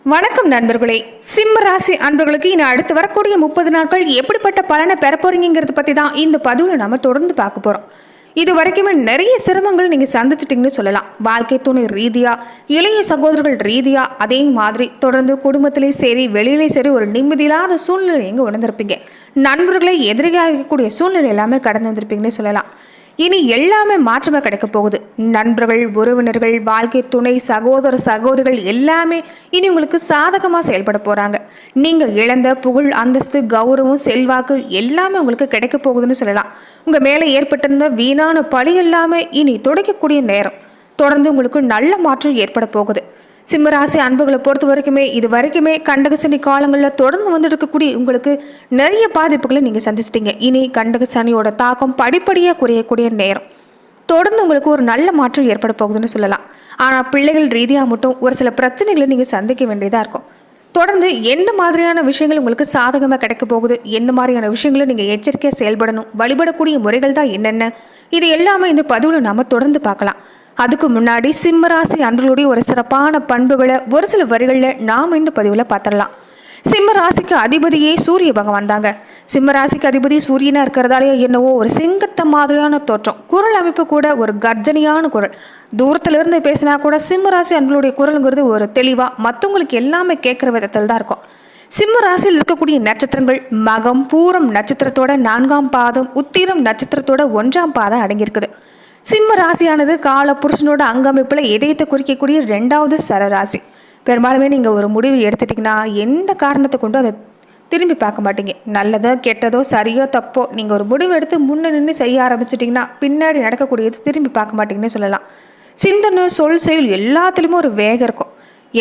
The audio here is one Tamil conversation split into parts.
வணக்கம் நண்பர்களே. சிம்ம ராசி அன்பர்களுக்கு இனி அடுத்து வரக்கூடிய 30 நாட்கள் எப்படிப்பட்ட பலனை பெற போறீங்கிறத பத்தி தான் இந்த பதிவுல நம்ம தொடர்ந்து பார்க்க போறோம். இது வரைக்குமே நிறைய சிரமங்கள் நீங்க சந்திச்சிட்டீங்கன்னு சொல்லலாம். வாழ்க்கை துணை ரீதியா, இளைய சகோதரர்கள் ரீதியா, அதே மாதிரி தொடர்ந்து குடும்பத்திலே சரி வெளியிலே சரி ஒரு நிம்மதியில்லாத சூழ்நிலை எங்க உணர்ந்திருப்பீங்க. நண்பர்களை எதிரியாக இருக்கக்கூடிய சூழ்நிலை எல்லாமே கடந்து வந்திருப்பீங்கன்னு சொல்லலாம். இனி எல்லாமே மாற்றமாக கிடைக்க போகுது. நண்பர்கள், உறவினர்கள், வாழ்க்கை துணை, சகோதர சகோதரிகள் எல்லாமே இனி உங்களுக்கு சாதகமாக செயல்பட போகிறாங்க. நீங்கள் இழந்த புகழ், அந்தஸ்து, கௌரவம், செல்வாக்கு எல்லாமே உங்களுக்கு கிடைக்க போகுதுன்னு சொல்லலாம். உங்கள் மேலே ஏற்பட்டிருந்த வீணான பழி எல்லாமே இனி துடைக்கக்கூடிய நேரம். தொடர்ந்து உங்களுக்கு நல்ல மாற்றம் ஏற்பட போகுது. சிம்மராசி அன்புகளை பொறுத்த வரைக்குமே இது வரைக்குமே கண்டகசனி காலங்களில் தொடர்ந்து வந்துட்டு இருக்கக்கூடிய உங்களுக்கு நிறைய பாதிப்புகளை நீங்கள் சந்திச்சிட்டீங்க. இனி கண்டகசனியோட தாக்கம் படிப்படியாக குறையக்கூடிய நேரம். தொடர்ந்து உங்களுக்கு ஒரு நல்ல மாற்றம் ஏற்பட போகுதுன்னு சொல்லலாம். ஆனால் பிள்ளைகள் ரீதியாக மட்டும் ஒரு சில பிரச்சனைகளை நீங்கள் சந்திக்க வேண்டியதாக இருக்கும். தொடர்ந்து எந்த மாதிரியான விஷயங்கள் உங்களுக்கு சாதகமாக கிடைக்க போகுது, எந்த மாதிரியான விஷயங்களை நீங்கள் எச்சரிக்கையாக செயல்படணும், வழிபடக்கூடிய முறைகள் தான் என்னென்ன, இது எல்லாமே இந்த பதிவில் நம்ம தொடர்ந்து பார்க்கலாம். அதுக்கு முன்னாடி சிம்மராசி அன்பர்களுடைய ஒரு சிறப்பான பண்புகளை ஒரு சில வரிகளில் நாம் இந்த பதிவில் பார்த்துடலாம். சிம்மராசிக்கு அதிபதியே சூரிய பகவான் தாங்க. சிம்மராசிக்கு அதிபதி சூரியனாக இருக்கிறதாலே என்னவோ ஒரு சிங்கத்த மாதிரியான தோற்றம், குரல் அமைப்பு கூட ஒரு கர்ஜனியான குரல். தூரத்திலிருந்து பேசினா கூட சிம்மராசி அன்பர்களுடைய குரலுங்கிறது ஒரு தெளிவாக மற்றவங்களுக்கு எல்லாமே கேட்குற விதத்தில் தான் இருக்கும். சிம்ம ராசியில் இருக்கக்கூடிய நட்சத்திரங்கள் மகம், பூரம் நட்சத்திரத்தோட 4ஆம் பாதம், உத்திரம் நட்சத்திரத்தோட 1ஆம் பாதம் அடங்கியிருக்குது. சிம்ம ராசியானது கால புருஷனோட அங்கமைப்பில் இதயத்தை குறிக்கக்கூடிய 2வது சரராசி. பெரும்பாலுமே நீங்கள் ஒரு முடிவு எடுத்துட்டிங்கன்னா எந்த காரணத்தை கொண்டு அதை திரும்பி பார்க்க மாட்டீங்க. நல்லதோ கெட்டதோ சரியோ தப்போ நீங்கள் ஒரு முடிவு எடுத்து முன்ன நின்று செய்ய ஆரம்பிச்சிட்டிங்கன்னா பின்னாடி நடக்கக்கூடியது திரும்பி பார்க்க மாட்டீங்கன்னு சொல்லலாம். சிந்தனை, சொல், செயல் எல்லாத்துலேயுமே ஒரு வேகம் இருக்கும்.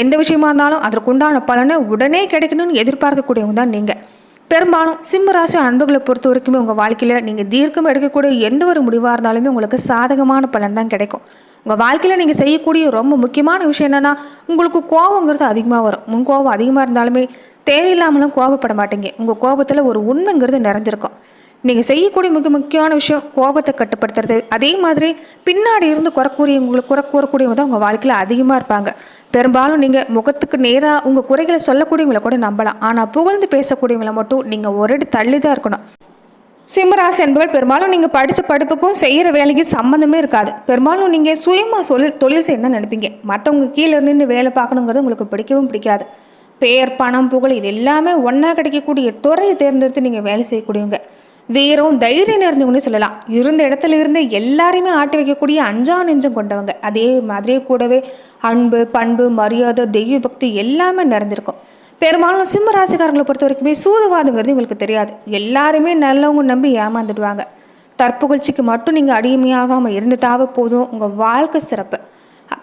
எந்த விஷயமா இருந்தாலும் அதற்குண்டான பலனை உடனே கிடைக்கணும்னு எதிர்பார்க்கக்கூடியவங்க தான் நீங்கள். பெரும்பாலும் சிம்மராசி அன்புகளை பொறுத்த வரைக்குமே உங்கள் வாழ்க்கையில் நீங்கள் தீர்க்கம் எடுக்கக்கூடிய எந்த ஒரு முடிவாக இருந்தாலுமே உங்களுக்கு சாதகமான பலன் தான் கிடைக்கும். உங்கள் வாழ்க்கையில் நீங்கள் செய்யக்கூடிய ரொம்ப முக்கியமான விஷயம் என்னென்னா, உங்களுக்கு கோபங்கிறது அதிகமாக வரும். கோபம் அதிகமாக இருந்தாலுமே தேவையில்லாமலும் கோபப்பட மாட்டீங்க. உங்கள் கோபத்தில் ஒரு உண்மைங்கிறது நிறைஞ்சிருக்கும். நீங்கள் செய்யக்கூடிய முக்கியமான விஷயம் கோபத்தை கட்டுப்படுத்துறது. அதே மாதிரி பின்னாடி இருந்து குறை கூறக்கூடியவங்க தான் உங்கள் வாழ்க்கையில் அதிகமாக இருப்பாங்க. பெரும்பாலும் நீங்கள் முகத்துக்கு நேராக உங்கள் குறைகளை சொல்லக்கூடியவங்களை கூட நம்பலாம். ஆனால் புகழ்ந்து பேசக்கூடியவங்களை மட்டும் நீங்கள் ஒரு அடி தள்ளி தான் இருக்கணும். சிம்மராசி என்பவர் பெரும்பாலும் நீங்கள் படித்த படிப்புக்கும் செய்கிற வேலைக்கும் சம்மந்தமே இருக்காது. பெரும்பாலும் நீங்கள் சுயமாக தொழில் செய்யணும்னு நினைப்பீங்க. மற்றவங்க கீழே நின்று வேலை பார்க்கணுங்கிறது உங்களுக்கு பிடிக்கவும் பிடிக்காது. பேர், பணம், புகழ் இது எல்லாமே ஒன்றா கிடைக்கக்கூடிய துறையை தேர்ந்தெடுத்து நீங்கள் வேலை செய்யக்கூடியவங்க. வீரம், தைரியம் நிறைஞ்சவங்கன்னு சொல்லலாம். இருந்த இடத்துல இருந்து எல்லாரையுமே ஆட்டி வைக்கக்கூடிய அஞ்சா நெஞ்சம் கொண்டவங்க. அதே மாதிரியே கூடவே அன்பு, பண்பு, மரியாதை, தெய்வ பக்தி எல்லாமே நிறைஞ்சிருக்கும். பெரும்பாலும் சிம்ம ராசிக்காரங்களை பொறுத்த வரைக்குமே சூதுவாதுங்கிறது உங்களுக்கு தெரியாது. எல்லாருமே நல்லவங்க நம்பி ஏமாந்துடுவாங்க. தற்புகழ்ச்சிக்கு மட்டும் நீங்கள் அடிமையாகாமல் இருந்துட்டாவே போதும், உங்கள் வாழ்க்கை சிறப்பு.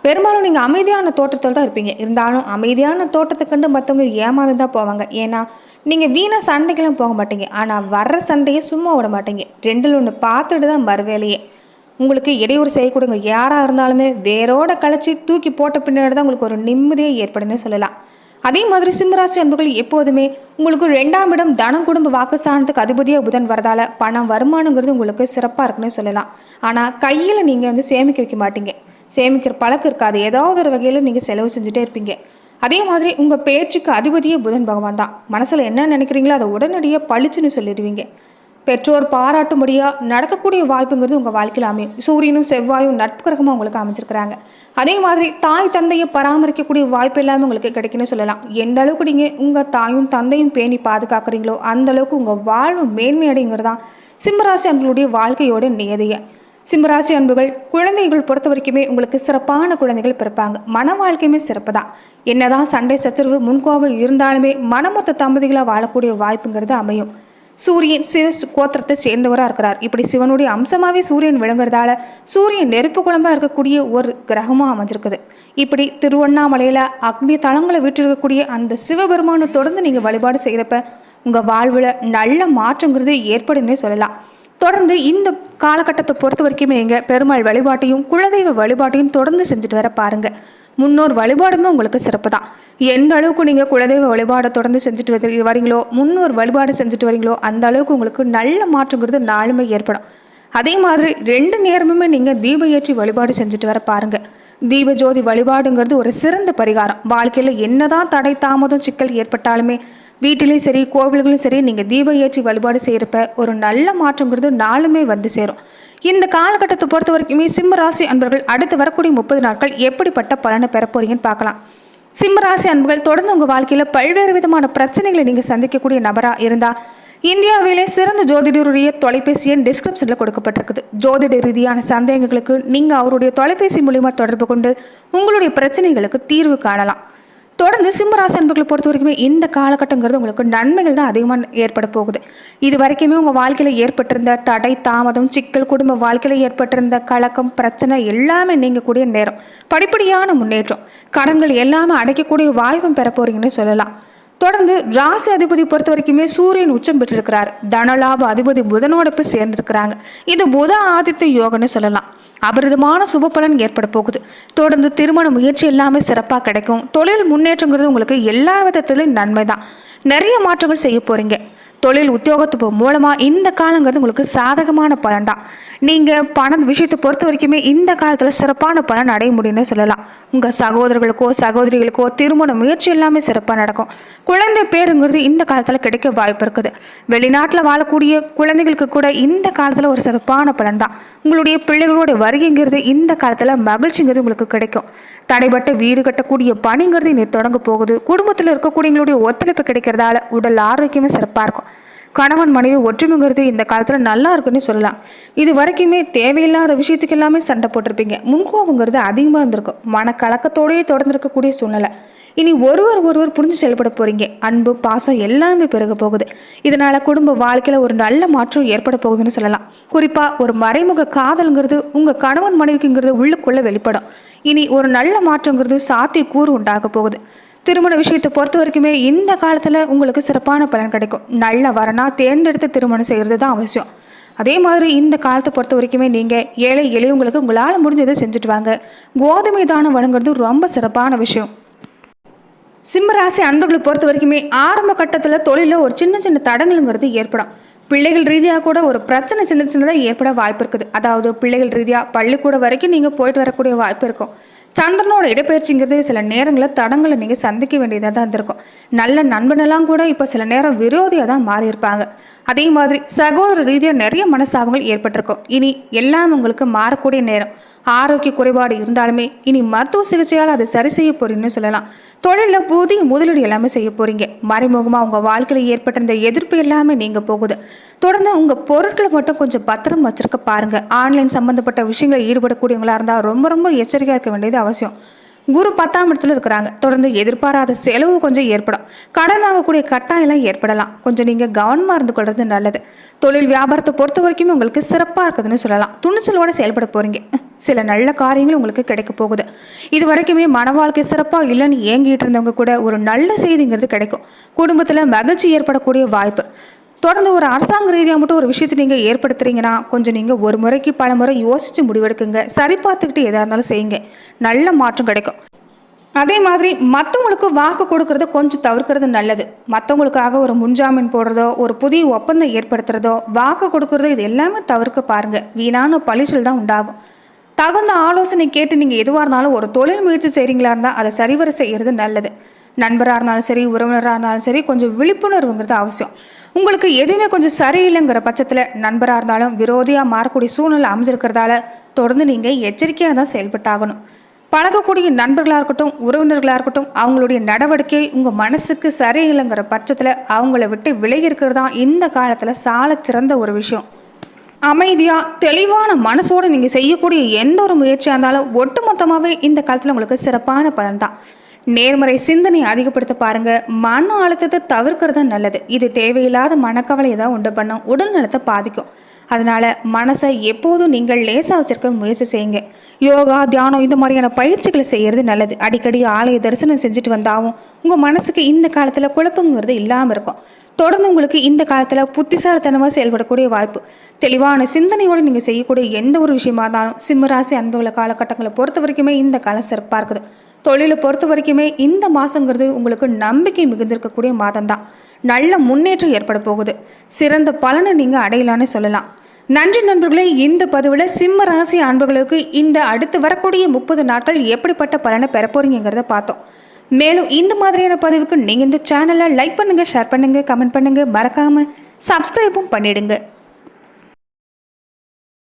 பெரும்பாலும் நீங்கள் அமைதியான தோற்றத்தில் தான் இருப்பீங்க. இருந்தாலும் அமைதியான தோற்றத்தை கண்டு மற்றவங்க ஏமாந்து தான் போவாங்க. ஏன்னா நீங்கள் வீணாக சண்டைக்கெல்லாம் போக மாட்டீங்க. ஆனால் வர்ற சண்டையை சும்மா விட மாட்டீங்க. 2ல் 1 பார்த்துட்டு தான் மறுவேலையே. உங்களுக்கு இடையூறு செய்யக்கூடியவங்க யாராக இருந்தாலுமே வேரோட கழிச்சு தூக்கி போட்ட பின்னாடி தான் உங்களுக்கு ஒரு நிம்மதியை ஏற்படுன்னு சொல்லலாம். அதே மாதிரி சிம்மராசி அன்புகள் எப்போதுமே உங்களுக்கு 2ஆம் இடம் தனம், குடும்ப, வாக்குஸ்தானத்துக்கு அதிபதியாக புதன் வரதால பணம் வருமானங்கிறது உங்களுக்கு சிறப்பாக இருக்குன்னு சொல்லலாம். ஆனால் கையில் நீங்கள் சேமிக்க வைக்க மாட்டீங்க. சேமிக்கிற பழக்கம் இருக்காது. ஏதாவது ஒரு வகையில் நீங்கள் செலவு செஞ்சுட்டே இருப்பீங்க. அதே மாதிரி உங்கள் பேச்சுக்கு அதிபதியே புதன் பகவான் தான். மனசில் என்ன நினைக்கிறீங்களோ அதை உடனடியாக பளிச்சுன்னு சொல்லிடுவீங்க. பெற்றோர் பாராட்டும்படியாக நடக்கக்கூடிய வாய்ப்புங்கிறது உங்கள் வாழ்க்கையில் அமையும். சூரியனும் செவ்வாயும் நட்பு கிரகமாக உங்களுக்கு அமைச்சிருக்கிறாங்க. அதே மாதிரி தாய் தந்தையை பராமரிக்கக்கூடிய வாய்ப்பு எல்லாமே உங்களுக்கு கிடைக்குன்னு சொல்லலாம். எந்த அளவுக்கு நீங்கள் உங்கள் தாயும் தந்தையும் பேணி பாதுகாக்கிறீங்களோ அந்த அளவுக்கு உங்கள் வாழ்வு மேன்மையடைங்கிறது தான் சிம்மராசி அன்புகளுடைய வாழ்க்கையோட நியதியை. சிம்மராசி அன்புகள் குழந்தைகள் பொறுத்த வரைக்குமே உங்களுக்கு சிறப்பான குழந்தைகள் பிறப்பாங்க. மன வாழ்க்கையுமே சிறப்பு தான். என்னதான் சண்டை சச்சரவு முன்கோபம் இருந்தாலுமே மனமொத்த தம்பதிகளாக வாழக்கூடிய வாய்ப்புங்கிறது அமையும். சூரியன் சிவ கோத்திரத்தை சேர்ந்தவராக இருக்கிறார். இப்படி சிவனுடைய அம்சமாகவே சூரியன் விளங்குறதால சூரியன் நெருப்பு குழம்பாக இருக்கக்கூடிய ஒரு கிரகமாக அமைஞ்சிருக்குது. இப்படி திருவண்ணாமலையில் அக்னி தலங்களை விட்டிருக்கக்கூடிய அந்த சிவபெருமானை தொடர்ந்து நீங்கள் வழிபாடு செய்கிறப்ப உங்கள் வாழ்வில் நல்ல மாற்றங்கிறது ஏற்படுன்னே சொல்லலாம். தொடர்ந்து இந்த காலகட்டத்தை பொறுத்த வரைக்குமே நீங்கள் பெருமாள் வழிபாட்டையும் குலதெய்வ வழிபாட்டையும் தொடர்ந்து செஞ்சுட்டு வர பாருங்கள். முன்னோர் வழிபாடுமே உங்களுக்கு சிறப்பு தான். எந்த அளவுக்கு நீங்கள் குலதெய்வ வழிபாடை தொடர்ந்து செஞ்சுட்டு வரீங்களோ, முன்னோர் வழிபாடு செஞ்சுட்டு வரீங்களோ அந்த அளவுக்கு உங்களுக்கு நல்ல மாற்றங்கிறது நாளுமே ஏற்படும். அதே மாதிரி 2 நேரமுமே நீங்கள் தீப ஏற்றி வழிபாடு செஞ்சுட்டு வர பாருங்கள். தீப ஜோதி வழிபாடுங்கிறது ஒரு சிறந்த பரிகாரம். வாழ்க்கையில் என்னதான் தடை தாமதம் சிக்கல் ஏற்பட்டாலுமே வீட்டிலையும் சரி கோவில்களும் சரி நீங்கள் தீபம் ஏற்றி வழிபாடு செய்கிறப்ப ஒரு நல்ல மாற்றங்கிறது நாளுமே வந்து சேரும். இந்த காலகட்டத்தை பொறுத்த வரைக்குமே சிம்ம ராசி அன்பர்கள் அடுத்து வரக்கூடிய 30 நாட்கள் எப்படிப்பட்ட பலனை பெற போறீங்கன்னு பார்க்கலாம். சிம்ம ராசி அன்பர்கள் தொடர்ந்து உங்கள் வாழ்க்கையில் பல்வேறு விதமான பிரச்சனைகளை நீங்கள் சந்திக்கக்கூடிய நபராக இருந்தால் இந்தியாவிலே சிறந்த ஜோதிடருடைய தொலைபேசி எண் டிஸ்கிரிப்ஷனில் கொடுக்கப்பட்டிருக்குது. ஜோதிட ரீதியான சந்தேகங்களுக்கு நீங்கள் அவருடைய தொலைபேசி மூலிமா தொடர்பு கொண்டு உங்களுடைய பிரச்சனைகளுக்கு தீர்வு காணலாம். தொடர்ந்து சிம்மராசி அன்பர்களை பொறுத்த வரைக்குமே இந்த காலகட்டங்கிறது உங்களுக்கு நன்மைகள் தான் அதிகமாக ஏற்பட போகுது. இது வரைக்குமே உங்கள் வாழ்க்கையில் ஏற்பட்டிருந்த தடை தாமதம் சிக்கல் குடும்ப வாழ்க்கையில் ஏற்பட்டிருந்த கலக்கம் பிரச்சனை எல்லாமே நீங்கக்கூடிய நேரம். படிப்படியான முன்னேற்றம் கடன்கள் எல்லாமே அடைக்கக்கூடிய வாய்ப்பும் பெற போறீங்கன்னு சொல்லலாம். தொடர்ந்து ராசி அதிபதி பொறுத்த வரைக்குமே சூரியன் உச்சம் பெற்றிருக்கிறார். தனலாப அதிபதி புதனோட போய் சேர்ந்திருக்கிறாங்க. இது புத ஆதித்ய யோகன்னு சொல்லலாம். அபரிதமான சுப பலன் ஏற்பட போகுது. தொடர்ந்து திருமண முயற்சி எல்லாமே சிறப்பாக கிடைக்கும். தொழில் முன்னேற்றங்கிறது உங்களுக்கு எல்லா விதத்திலும் நன்மை தான். நிறைய மாற்றங்கள் செய்ய போறீங்க. தொழில் உத்தியோகத்து மூலமாக இந்த காலங்கிறது உங்களுக்கு சாதகமான பலன் தான். நீங்கள் பண விஷயத்தை பொறுத்த வரைக்குமே இந்த காலத்தில் சிறப்பான பலன் அடைய முடியும்னு சொல்லலாம். உங்கள் சகோதரர்களுக்கோ சகோதரிகளுக்கோ திருமண முயற்சி எல்லாமே சிறப்பாக நடக்கும். குழந்தை பேருங்கிறது இந்த காலத்தில் கிடைக்க வாய்ப்பு இருக்குது. வெளிநாட்டில் வாழக்கூடிய குழந்தைகளுக்கு கூட இந்த காலத்தில் ஒரு சிறப்பான பலன் தான். உங்களுடைய பிள்ளைகளோட வருகைங்கிறது இந்த காலத்தில் மகிழ்ச்சிங்கிறது உங்களுக்கு கிடைக்கும். தடைப்பட்ட வீடு கட்டக்கூடிய பணிங்கிறது இன்னும் தொடங்க போகுது. குடும்பத்தில் இருக்கக்கூடியவங்களுடைய ஒத்துழைப்பு கிடைக்கிறதால உடல் ஆரோக்கியமே சிறப்பாக இருக்கும். கணவன் மனைவி ஒற்றுமைங்கிறது இந்த காலத்தில் நல்லா இருக்குன்னு சொல்லலாம். இது வரைக்குமே தேவையில்லாத விஷயத்துக்கு எல்லாமே சண்டை போட்டிருப்பீங்க. முன்கோபங்கிறது அதிகமாக இருந்திருக்கும். மனக்கலக்கத்தோடையே தொடர்ந்து இருக்கக்கூடிய சூழ்நிலை. இனி ஒருவர் புரிஞ்சு செயல்பட போறீங்க. அன்பு பாசம் எல்லாமே பெருக போகுது. இதனால குடும்ப வாழ்க்கையில் ஒரு நல்ல மாற்றம் ஏற்பட போகுதுன்னு சொல்லலாம். குறிப்பா ஒரு மறைமுக காதல்ங்கிறது உங்க கணவன் மனைவிக்குங்கிறது உள்ளுக்குள்ள வெளிப்படும். இனி ஒரு நல்ல மாற்றங்கிறது சாத்தியக்கூறு உண்டாக போகுது. திருமண விஷயத்தை பொறுத்த வரைக்குமே இந்த காலத்தில் உங்களுக்கு சிறப்பான பலன் கிடைக்கும். நல்ல வரனா தேர்ந்தெடுத்து திருமணம் செய்கிறது தான் அவசியம். அதே மாதிரி இந்த காலத்தை பொறுத்த வரைக்குமே நீங்கள் ஏழை எளியவங்களுக்கு உங்களால் முடிஞ்சதை செஞ்சுட்டு வாங்க. கோதுமை தானம் வழங்குறது ரொம்ப சிறப்பான விஷயம். சிம்மராசி அன்பர்களை பொறுத்த வரைக்குமே ஆரம்ப கட்டத்தில் தொழிலில் ஒரு சின்ன சின்ன தடங்கள்ங்கிறது ஏற்படும். பிள்ளைகள் ரீதியாக கூட ஒரு பிரச்சனை சின்னதாக ஏற்பட வாய்ப்பு இருக்குது. அதாவது பிள்ளைகள் ரீதியாக பள்ளிக்கூட வரைக்கும் நீங்கள் போயிட்டு வரக்கூடிய வாய்ப்பு இருக்கும். சந்திரனோட இடப்பெயர்ச்சிங்கிறது சில நேரங்களில் தடங்களை நீங்கள் சந்திக்க வேண்டியதாக தான் இருந்திருக்கும். நல்ல நண்பனெல்லாம் கூட இப்போ சில நேரம் விரோதியாக தான் மாறியிருப்பாங்க. அதே மாதிரி சகோதர ரீதியாக நிறைய மனஸ்தாபங்கள் ஏற்பட்டிருக்கும். இனி எல்லாம் உங்களுக்கு மாறக்கூடிய நேரம். ஆரோக்கிய குறைபாடு இருந்தாலுமே இனி மருத்துவ சிகிச்சையால் அதை சரி செய்ய போறீங்கன்னு சொல்லலாம். தொழிலில் புதிய முதலீடு எல்லாமே செய்ய போறீங்க. மறைமுகமாக உங்கள் வாழ்க்கையில் ஏற்பட்ட இந்த எதிர்ப்பு எல்லாமே நீங்க போகுது. தொடர்ந்து உங்கள் பொருட்களை மட்டும் கொஞ்சம் பத்திரம் வச்சிருக்க பாருங்க. ஆன்லைன் சம்பந்தப்பட்ட விஷயங்களில் ஈடுபடக்கூடியவங்களா இருந்தால் ரொம்ப எச்சரிக்கையாக இருக்க வேண்டியது அவசியம். குரு 10ஆம் இடத்துல இருக்கிறாங்க. தொடர்ந்து எதிர்பாராத செலவு கொஞ்சம் ஏற்படும். கடன் வாங்கக்கூடிய கட்டாயெல்லாம் ஏற்படலாம். கொஞ்சம் நீங்கள் கவனமாக இருந்து கொள்வது நல்லது. தொழில் வியாபாரத்தை பொறுத்த வரைக்குமே உங்களுக்கு சிறப்பாக இருக்குதுன்னு சொல்லலாம். துணிச்சலோடு செயல்பட போறீங்க. சில நல்ல காரியங்கள் உங்களுக்கு கிடைக்க போகுது. இது வரைக்குமே மன வாழ்க்கை சிறப்பாக இல்லைன்னு ஏங்கிட்டு இருந்தவங்க கூட ஒரு நல்ல செய்திங்கிறது கிடைக்கும். குடும்பத்தில் மகிழ்ச்சி ஏற்படக்கூடிய வாய்ப்பு. தொடர்ந்து ஒரு அரசாங்க ரீதியாக மட்டும் ஒரு விஷயத்தை நீங்கள் ஏற்படுத்துறீங்கன்னா கொஞ்சம் நீங்கள் ஒரு முறைக்கு பல முறை யோசித்து முடிவெடுக்குங்க. சரி பார்த்துக்கிட்டு எதாக இருந்தாலும் செய்யுங்க. நல்ல மாற்றம் கிடைக்கும். அதே மாதிரி மற்றவங்களுக்கு வாக்கு கொடுக்கறத கொஞ்சம் தவிர்க்கிறது நல்லது. மற்றவங்களுக்காக ஒரு முன்ஜாமீன் போடுறதோ ஒரு புதிய ஒப்பந்தம் ஏற்படுத்துறதோ வாக்கு கொடுக்கறதோ இது எல்லாமே தவிர்க்க பாருங்க. வீணான பழிச்சல் தான் உண்டாகும். தகுந்த ஆலோசனை கேட்டு நீங்கள் எதுவாக இருந்தாலும் ஒரு தொழில் முயற்சி செய்கிறீங்களா இருந்தால் அதை சரிவர செய்கிறது நல்லது. நண்பராக இருந்தாலும் சரி உறவினராக இருந்தாலும் சரி கொஞ்சம் விழிப்புணர்வுங்கிறது அவசியம். உங்களுக்கு எதுவுமே கொஞ்சம் சரியில்லைங்கிற பட்சத்தில் நண்பராக இருந்தாலும் விரோதியாக மாறக்கூடிய சூழ்நிலை அமைஞ்சிருக்கிறதால தொடர்ந்து நீங்கள் எச்சரிக்கையாக தான் செயல்பட்டாகணும். பழகக்கூடிய நண்பர்களாக இருக்கட்டும் உறவினர்களாக இருக்கட்டும் அவங்களுடைய நடவடிக்கை உங்கள் மனசுக்கு சரியில்லைங்கிற பட்சத்தில் அவங்கள விட்டு விலகி இருக்கிறது தான் இந்த காலத்தில் சால சிறந்த ஒரு விஷயம். அமைதியாக தெளிவான மனசோடு நீங்கள் செய்யக்கூடிய எந்த ஒரு முயற்சியாக இருந்தாலும் ஒட்டுமொத்தமாகவே இந்த காலத்தில் உங்களுக்கு சிறப்பான பலன் தான். நேர்மறை சிந்தனை அதிகப்படுத்த பாருங்க. மன அழுத்தத்தை தவிர்க்கிறது நல்லது. இது தேவையில்லாத மனக்கவலையை தான் உண்டு பண்ணும். உடல் நலத்தை பாதிக்கும். அதனால மனசை எப்போதும் நீங்கள் லேசாக வச்சிருக்க முயற்சி செய்யுங்க. யோகா தியானம் இந்த மாதிரியான பயிற்சிகளை செய்யறது நல்லது. அடிக்கடி ஆலய தரிசனம் செஞ்சுட்டு வந்தாலும் உங்கள் மனசுக்கு இந்த காலத்தில் குழப்பங்கிறது இல்லாமல் இருக்கும். தொடர்ந்து உங்களுக்கு இந்த காலத்தில் புத்திசாலித்தனமாக செயல்படக்கூடிய வாய்ப்பு. தெளிவான சிந்தனையோடு நீங்கள் செய்யக்கூடிய எந்த ஒரு விஷயமா இருந்தாலும் சிம்மராசி அன்புகளை காலகட்டங்களை பொறுத்த வரைக்குமே இந்த காலம் சிறப்பாக இருக்குது. தொழிலை பொறுத்த வரைக்குமே இந்த மாதங்கிறது உங்களுக்கு நம்பிக்கை மிகுந்திருக்கக்கூடிய மாதம் தான். நல்ல முன்னேற்றம் ஏற்பட போகுது. சிறந்த பலனை நீங்கள் அடையலான்னு சொல்லலாம். நன்றி நண்பர்களே. இந்த பதிவில் சிம்ம ராசி அன்பர்களுக்கு இந்த அடுத்து வரக்கூடிய 30 நாட்கள் எப்படிப்பட்ட பலனை பெற போறீங்கிறத பார்த்தோம். மேலும் இந்த மாதிரியான பதிவுக்கு நீங்கள் இந்த சேனலை லைக் பண்ணுங்கள், ஷேர் பண்ணுங்கள், கமெண்ட் பண்ணுங்கள், மறக்காமல் சப்ஸ்கிரைபும் பண்ணிடுங்க.